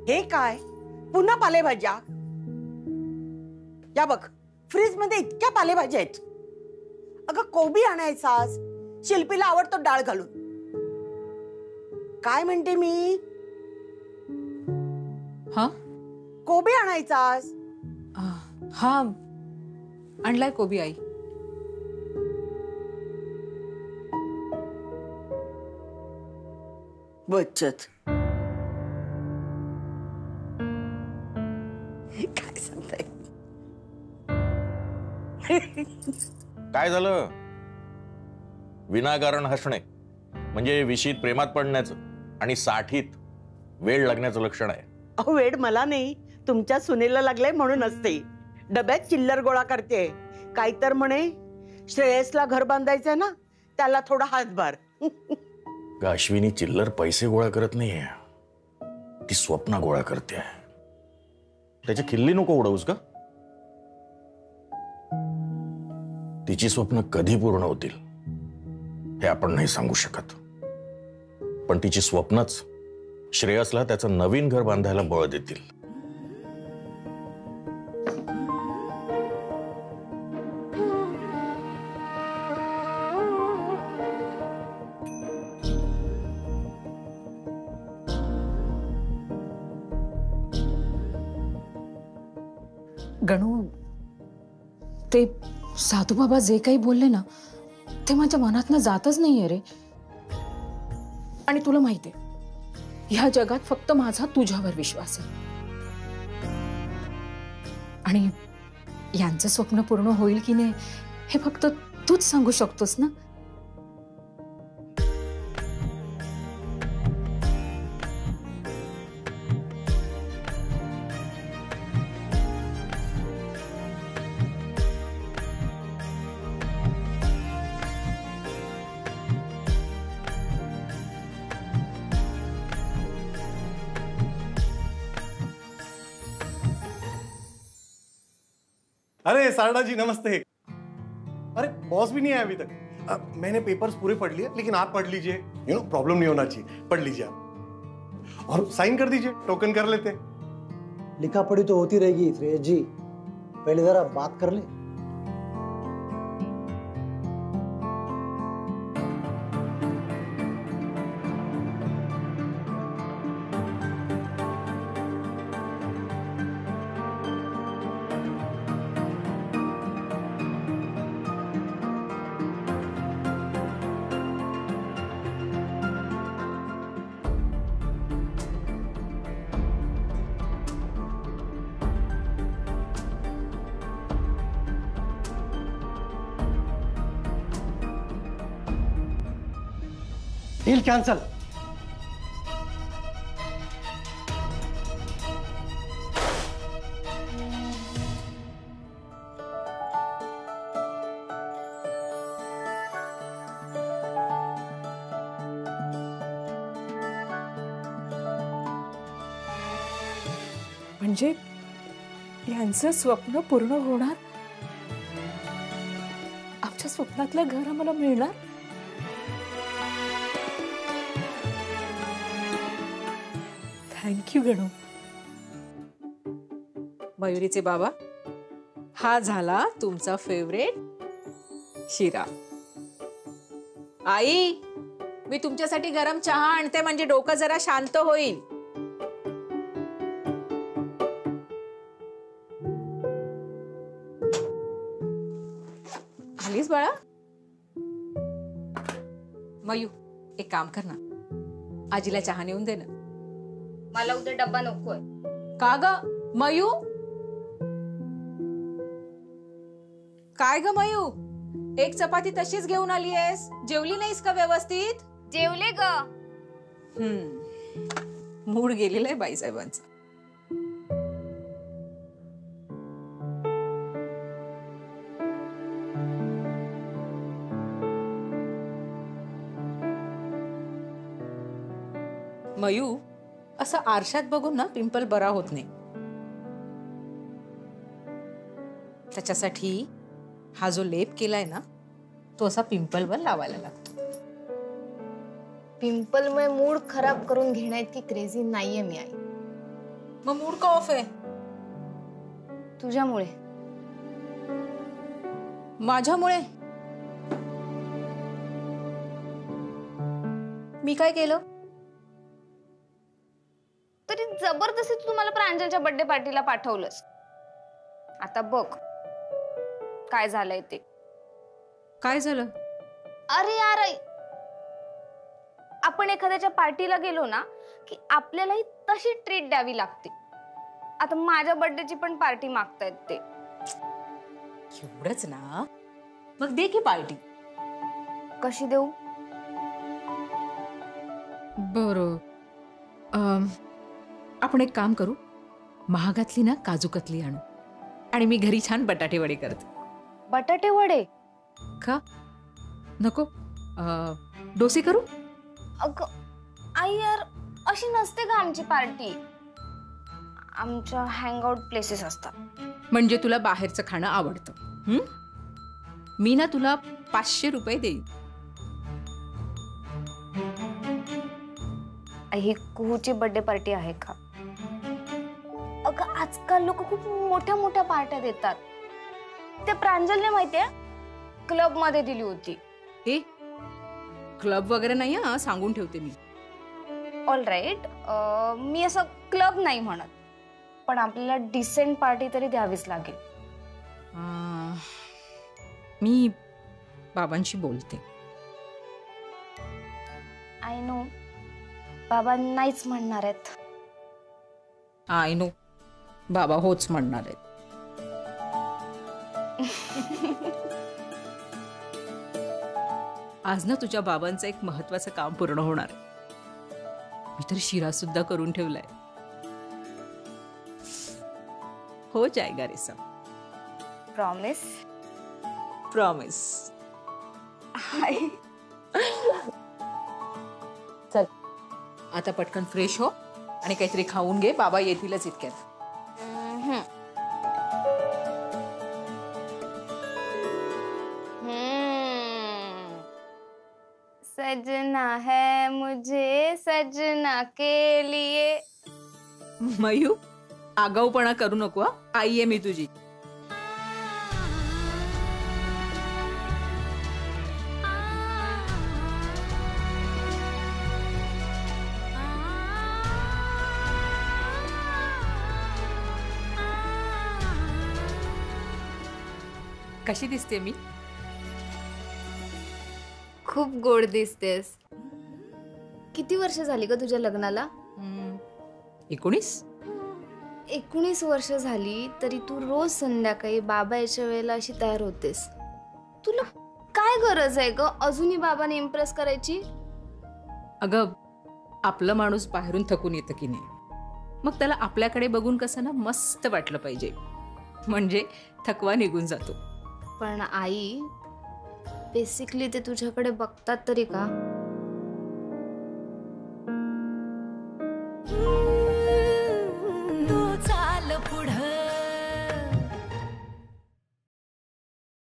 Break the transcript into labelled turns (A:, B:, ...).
A: हे काय पुन्हा पालेभाज्या? या बघ, फ्रीज मध्ये इतक्या पालेभाज्या आहेत. अगं कोबी आणायचास, शिल्पीला आवडतो डाळ घालून. काय म्हणते मी?
B: हा,
A: कोबी आणायचास.
B: हा, आणलाय कोबी आई.
A: बचत काय सांगताय?
C: काय झालं? विनाकारण हसणे म्हणजे विशीत प्रेमात पडण्याचं आणि साठीत वेळ लागण्याचं लक्षण आहे.
A: अहो वेळ मला नाही, तुमच्या सुनेला लागलंय म्हणून असते. डब्यात चिल्लर गोळा करते. काय तर म्हणे श्रेयसला घर बांधायचंय ना, त्याला थोडा हातभार.
C: अश्विनी चिल्लर पैसे गोळा करत नाहीये, ती स्वप्न गोळा करते. त्याच्या खिल्ली नको उडवूस का? तिची स्वप्न कधी पूर्ण होतील हे आपण नाही सांगू शकत, पण तिची स्वप्नच श्रेयसला त्याचं नवीन घर बांधायला बळ देतील.
B: गणू, ते साधूबाबा जे काही बोलले ना ते माझ्या मनातनं जातच नाहीये रे. आणि तुला माहितीये, ह्या जगात फक्त माझा तुझ्यावर विश्वास आहे. आणि यांचं स्वप्न पूर्ण होईल की नाही हे फक्त तूच सांगू शकतोस ना.
D: अरे सारदा जी नमस्ते। अरे बॉस भी नहीं आया अभी तक। मैंने पेपर्स पूरे पढ़ लिए, लेकिन आप पढ़ लीजिए, प्रॉब्लम नहीं होना चाहिए, पढ़ लीजिए आप और साइन कर दीजिए, टोकन कर लेते।
E: लिखा पढ़ी तो होती रहेगी श्रेयस जी, पहले जरा बात कर ले।
D: Deal cancel.
B: म्हणजे यांचं स्वप्न पूर्ण होणार, आमच्या स्वप्नातलं घर आम्हाला मिळणार. थँक्यू गणू. मयुरीचे बाबा, हा झाला तुमचा फेवरेट शिरा. आई, मी तुमच्यासाठी गरम चहा आणते, म्हणजे डोकं जरा शांत होईल. आलीस बाळा? मयू, एक काम कर ना, आजीला चहा नेऊन दे ना.
F: मला उद्या डब्बा नकोय.
B: का ग मयू? काय ग मयू, एक चपाती तशीच घेऊन आली आहेस, जेवली नाहीस का व्यवस्थित?
F: जेवले ग.
B: मूड गेलेला आहे बाईसाहेबांचा. मयू, असं आरशात बघून ना पिंपल बरा होत नाही. त्याच्यासाठी हा जो लेप केलाय ना, तो असा पिंपलवर लावायला लागतो.
F: पिंपलमुळे मूड खराब करून घेण्याची क्रेझी नाहीये मी आई.
B: मग मूड का ऑफ आहे?
F: तुझ्यामुळे.
B: माझ्यामुळे? मी काय केलं?
F: तरी जबरदस्ती तू मला प्रांजलच्या बर्थडे पार्टीला पाठवलंस. आता बघ काय झालंय ते.
B: काय झालं?
F: अरे यार, आपण एखाद्याच्या पार्टीला गेलो ना की आपल्यालाही तशी ट्रीट द्यावी लागते. आता माझ्या बर्थडेची पण पार्टी मागतायत ते.
B: एवढंच ना, मग दे की पार्टी.
F: कशी देऊ?
B: बरं, आपण एक काम करू, महागातली ना काजू कतली आणू आणि मी घरी छान बटाटे वडे करते.
F: बटाटे वडे?
B: का नको? डोसे करू?
F: अगं आई यार, अशी नसते का आमची पार्टी. आमच्या हँगआउट प्लेसेस असतात.
B: म्हणजे तुला बाहेरचं खाणं आवडतं? मी ना तुला 500 रुपये देईन.
F: ही कुहूची बर्थडे पार्टी आहे का? अगं आजकाल लोक खूप मोठ्या मोठ्या पार्ट्या देतात. ते प्रांजलने माहितीये क्लब मध्ये दिली होती.
B: ए, क्लब वगैरे नाही हा, सांगून ठेवते मी.
F: ऑल राईट, मी असं क्लब नाही म्हणत, पण आपल्याला डिसेंट पार्टी तरी द्यावीच लागेल.
B: मी बाबांशी बोलते.
F: आय नो, बाबा नाहीच म्हणणार आहेत.
B: आय नो, बाबा होच म्हणणार आहेत. आज ना तुझ्या बाबांचं एक महत्वाचं काम पूर्ण होणार आहे. मी तर शिरा सुद्धा करून ठेवलाय. हो जाएगा रे सब.
F: प्रॉमिस?
B: प्रॉमिस. चल आता पटकन फ्रेश हो आणि काहीतरी खाऊन घे. बाबा येतीलच इतक्यात.
F: सजना है मुझे सजना के लिए.
B: मयू, आगाऊपणा करू नको हा. आई आहे मी तुझी. कशी दिसते मी?
F: खूप गोड दिसतेस. किती वर्ष झाली ग तुझ्या लग्नाला?
B: 19.
F: 19 वर्ष झाली तरी तू रोज संध्याकाळी बाबा याच्या वेळेला अशी तयार होतेस. तुला काय गरज आहे ग अजूनही बाबाने इम्प्रेस करायची?
B: अगं, आपलं माणूस बाहेरून थकून येतं की नाही, मग त्याला आपल्याकडे बघून कसं ना मस्त वाटलं पाहिजे, म्हणजे थकवा निघून जातो.
F: पण आई, बेसिकली ते तुझ्याकडे बघतात तरी का?